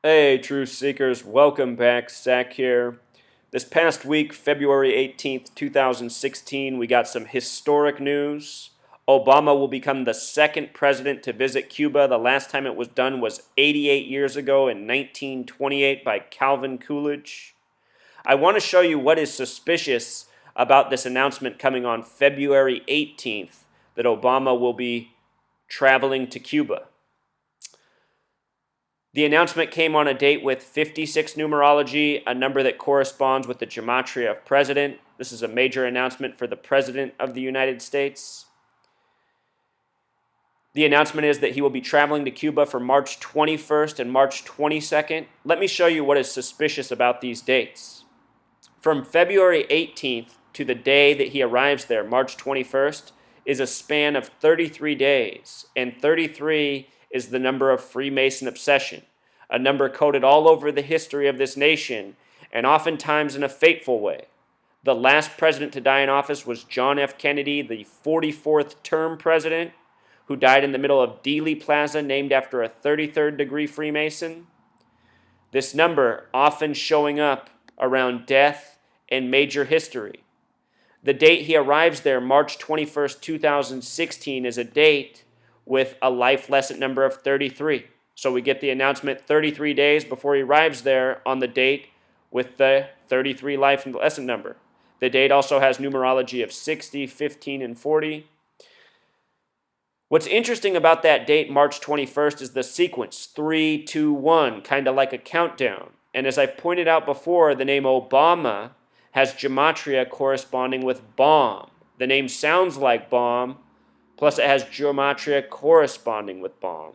Hey, truth seekers, welcome back. Zach here. This past week, February 18th, 2016, we got some historic news. Obama will become the second president to visit Cuba. The last time it was done was 88 years ago in 1928 by Calvin Coolidge. I want to show you what is suspicious about this announcement coming on February 18th that Obama will be traveling to Cuba. The announcement came on a date with 56 numerology, a number that corresponds with the gematria of president. This is a major announcement for the President of the United States. The announcement is that he will be traveling to Cuba for March 21st and March 22nd. Let me show you what is suspicious about these dates. From February 18th to the day that he arrives there, March 21st, is a span of 33 days, and 33 is the number of Freemason obsession, a number coded all over the history of this nation, and oftentimes in a fateful way. The last president to die in office was John F. Kennedy, the 44th term president, who died in the middle of Dealey Plaza, named after a 33rd degree Freemason. This number often showing up around death and major history. The date he arrives there, March 21st, 2016, is a date with a life lesson number of 33. So we get the announcement 33 days before he arrives there on the date with the 33 life lesson number. The date also has numerology of 60, 15, and 40. What's interesting about that date, March 21st, is the sequence 3, 2, 1, kind of like a countdown. And as I've pointed out before, the name Obama has gematria corresponding with bomb. The name sounds like bomb, plus it has gematria corresponding with bomb.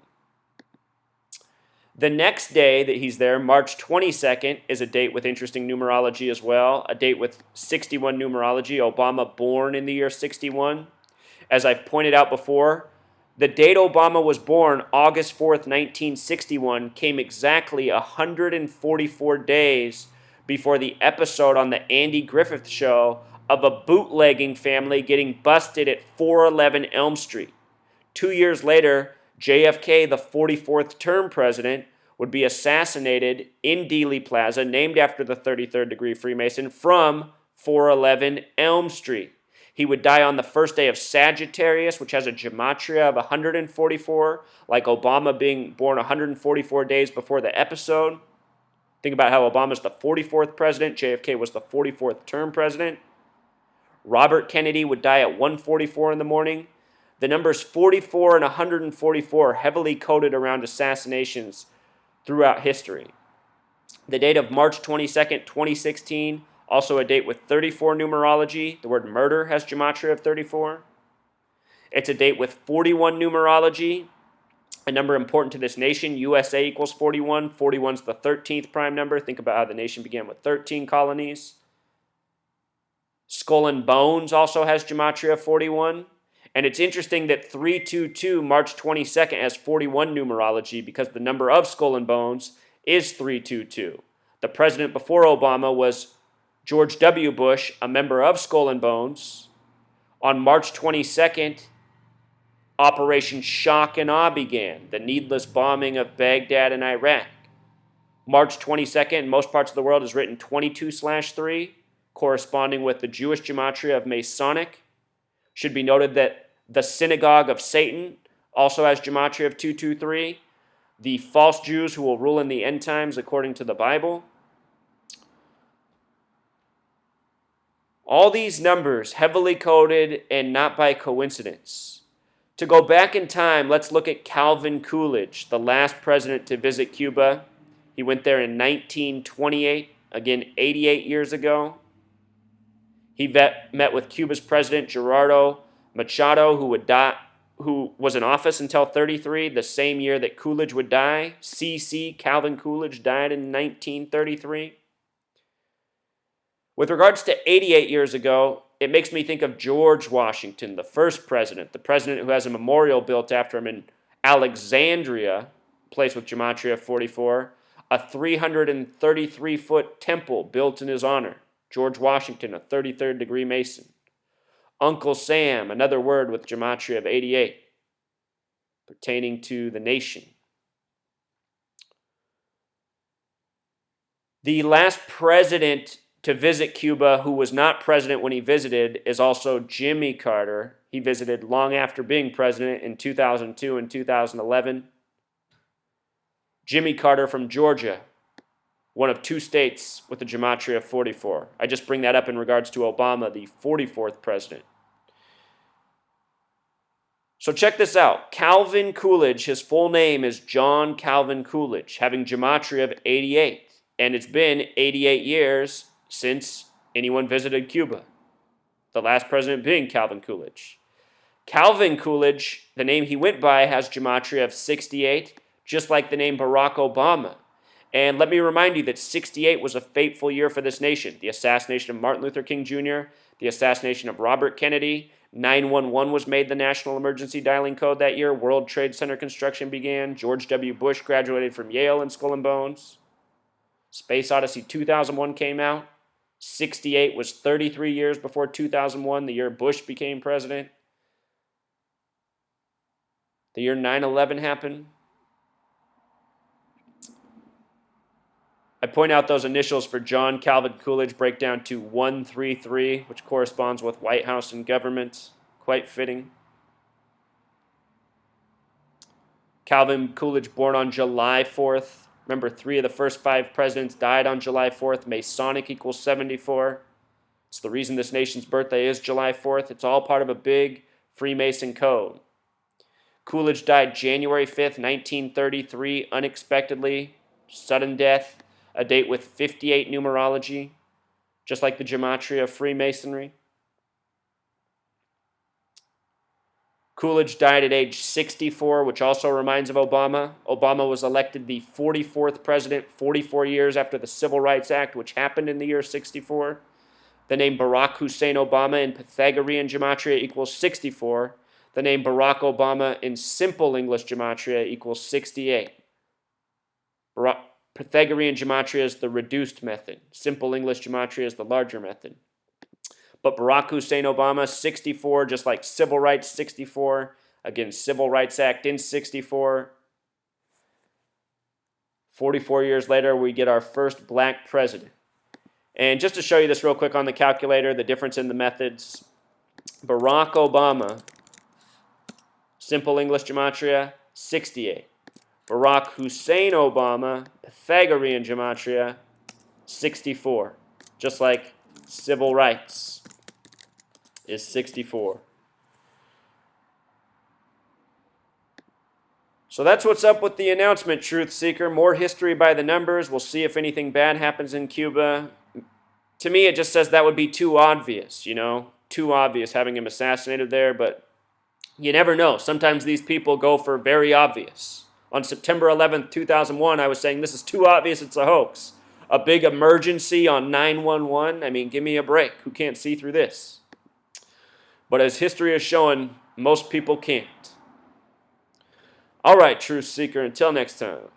The next day that he's there, March 22nd, is a date with interesting numerology as well, a date with 61 numerology, Obama born in the year 61. As I've pointed out before, the date Obama was born, August 4th, 1961, came exactly 144 days before the episode on the Andy Griffith Show of a bootlegging family getting busted at 411 Elm Street. 2 years later, JFK, the 44th term president, would be assassinated in Dealey Plaza, named after the 33rd degree Freemason, from 411 Elm Street. He would die on the first day of Sagittarius, which has a gematria of 144, like Obama being born 144 days before the episode. Think about how Obama's the 44th president, JFK was the 44th term president. Robert Kennedy would die at 1:44 in the morning. The numbers 44 and 144 heavily coded around assassinations throughout history. The date of March 22nd, 2016, also a date with 34 numerology. The word murder has gematria of 34. It's a date with 41 numerology, a number important to this nation. USA equals 41. 41 is the 13th prime number. Think about how the nation began with 13 colonies. Skull and Bones also has gematria of 41. And it's interesting that 322, March 22nd, has 41 numerology because the number of Skull and Bones is 322. The president before Obama was George W. Bush, a member of Skull and Bones. On March 22nd, Operation Shock and Awe began, the needless bombing of Baghdad and Iraq. March 22nd, in most parts of the world, is written 22/3, corresponding with the Jewish gematria of Masonic. Should be noted that the Synagogue of Satan also has gematria of 223, the false Jews who will rule in the end times according to the Bible. All these numbers heavily coded and not by coincidence. To go back in time, let's look at Calvin Coolidge, the last president to visit Cuba. He went there in 1928, again 88 years ago. He met with Cuba's president, Gerardo Machado, who was in office until 33, the same year that Coolidge would die. CC, Calvin Coolidge, died in 1933. With regards to 88 years ago, it makes me think of George Washington, the first president, the president who has a memorial built after him in Alexandria, a place with gematria 44, a 333-foot temple built in his honor. George Washington, a 33rd degree Mason. Uncle Sam, another word with gematria of 88, pertaining to the nation. The last president to visit Cuba who was not president when he visited is also Jimmy Carter. He visited long after being president in 2002 and 2011. Jimmy Carter from Georgia, one of two states with a gematria of 44. I just bring that up in regards to Obama, the 44th president. So check this out. Calvin Coolidge, his full name is John Calvin Coolidge, having gematria of 88. And it's been 88 years since anyone visited Cuba, the last president being Calvin Coolidge. Calvin Coolidge, the name he went by, has gematria of 68, just like the name Barack Obama. And let me remind you that 68 was a fateful year for this nation. The assassination of Martin Luther King Jr., the assassination of Robert Kennedy, 911 was made the national emergency dialing code that year, World Trade Center construction began, George W. Bush graduated from Yale in Skull and Bones, Space Odyssey 2001 came out, 68 was 33 years before 2001, the year Bush became president, the year 9/11 happened. I point out those initials for John Calvin Coolidge break down to 133, which corresponds with White House and government. Quite fitting. Calvin Coolidge born on July 4th. Remember, 3 of the first 5 presidents died on July 4th. Masonic equals 74. It's the reason this nation's birthday is July 4th. It's all part of a big Freemason code. Coolidge died January 5th, 1933, unexpectedly, sudden death. A date with 58 numerology, just like the gematria of Freemasonry. Coolidge died at age 64, which also reminds of Obama. Obama was elected the 44th president 44 years after the Civil Rights Act, which happened in the year 64. The name Barack Hussein Obama in Pythagorean gematria equals 64. The name Barack Obama in simple English gematria equals 68. Pythagorean gematria is the reduced method. Simple English gematria is the larger method. But Barack Hussein Obama, 64, just like Civil Rights 64. Again, Civil Rights Act in 64. 44 years later, we get our first black president. And just to show you this real quick on the calculator, the difference in the methods. Barack Obama, simple English gematria, 68. Barack Hussein Obama, Pythagorean gematria, 64. Just like civil rights is 64. So that's what's up with the announcement, Truth Seeker. More history by the numbers. We'll see if anything bad happens in Cuba. To me, it just says that would be too obvious, too obvious having him assassinated there, but you never know. Sometimes these people go for very obvious. On September 11th, 2001, I was saying this is too obvious, it's a hoax. A big emergency on 911. I mean, give me a break. Who can't see through this? But as history has shown, most people can't. All right, Truth Seeker, until next time.